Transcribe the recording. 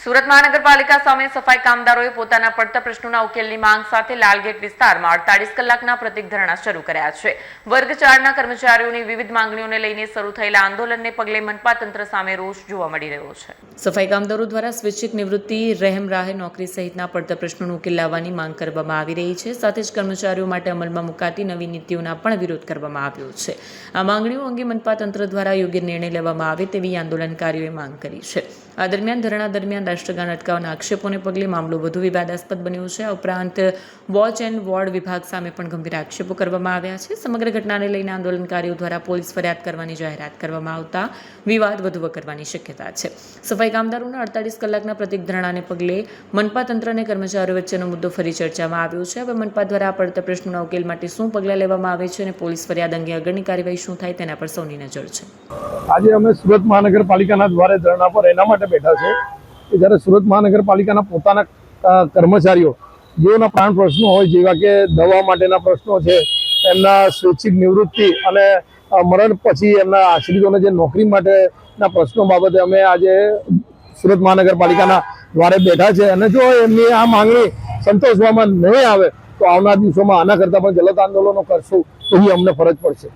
સુરત મહાનગરપાલિકા સામે સફાઈ કામદારોએ પોતાના પડતર પ્રશ્નોના ઉકેલની માંગ સાથે લાલગેટ વિસ્તારમાં 48 કલાકના પ્રતિક ધરણા શરૂ કર્યા છે। વર્ગ 4ના કર્મચારીઓની વિવિધ માંગણીઓને લઈને શરૂ થયેલા આંદોલનને પગલે મનપા તંત્ર સામે રોષ જોવા મળી રહ્યો છે। સફાઈ કામદારો દ્વારા સ્વૈચ્છિક નિવૃત્તિ, રહેમ રાહે નોકરી સહિતના પડતર પ્રશ્નોનો ઉકેલ લાવવાની માંગ કરવામાં આવી રહી છે। સાથે જ કર્મચારીઓ માટે અમલમાં મુકાતી નવી નીતિઓના પણ વિરોધ કરવામાં આવ્યો છે। આ માંગણીઓ અંગે મનપા તંત્ર દ્વારા યોગ્ય નિર્ણય લેવામાં આવે તેવી આંદોલનકારીઓએ માંગ કરી છે। આ દરમિયાન ધરણા દરમિયાન રાષ્ટ્રગાન અટકાવવાના આક્ષેપોને પગલે મામલો વધુ વિવાદાસ્પદ બન્યો છે। આ ઉપરાંત વોચ એન્ડ વોર્ડ વિભાગ સામે પણ ગંભીર આક્ષેપો કરવામાં આવ્યા છે। સમગ્ર ઘટનાને લઈને આંદોલનકારીઓ દ્વારા પોલીસ ફરિયાદ કરવાની જાહેરાત કરવામાં આવતા વિવાદ વધુ વકરવાની શક્યતા છે। સફાઈ કામદારોના 48 કલાકના પ્રતિક ધરણાને પગલે મનપા તંત્ર અને કર્મચારીઓ વચ્ચેનો મુદ્દો ફરી ચર્ચામાં આવ્યો છે। હવે મનપા દ્વારા આ પડતર પ્રશ્નોના ઉકેલ માટે શું પગલાં લેવામાં આવે છે અને પોલીસ ફરિયાદ અંગે આગળની કાર્યવાહી શું થાય તેના પર સૌની નજર છે। આજે અમે સુરત મહાનગરપાલિકાના દ્વારે ધરણા પર એના માટે બેઠા છે કે જ્યારે સુરત મહાનગરપાલિકાના પોતાના કર્મચારીઓ જેઓના પ્રાણ પ્રશ્નો હોય, જેવા કે દવા માટેના પ્રશ્નો છે, એમના સ્વૈચ્છિક નિવૃત્તિ અને મરણ પછી એમના આશ્રિતોને જે નોકરી માટેના પ્રશ્નો બાબતે અમે આજે સુરત મહાનગરપાલિકાના દ્વારે બેઠા છે અને જો એમની આ માંગણી સંતોષવામાં નહીં આવે તો આવનાર દિવસોમાં આના કરતાં પણ જલદ આંદોલનો કરશું એવી અમને ફરજ પડશે।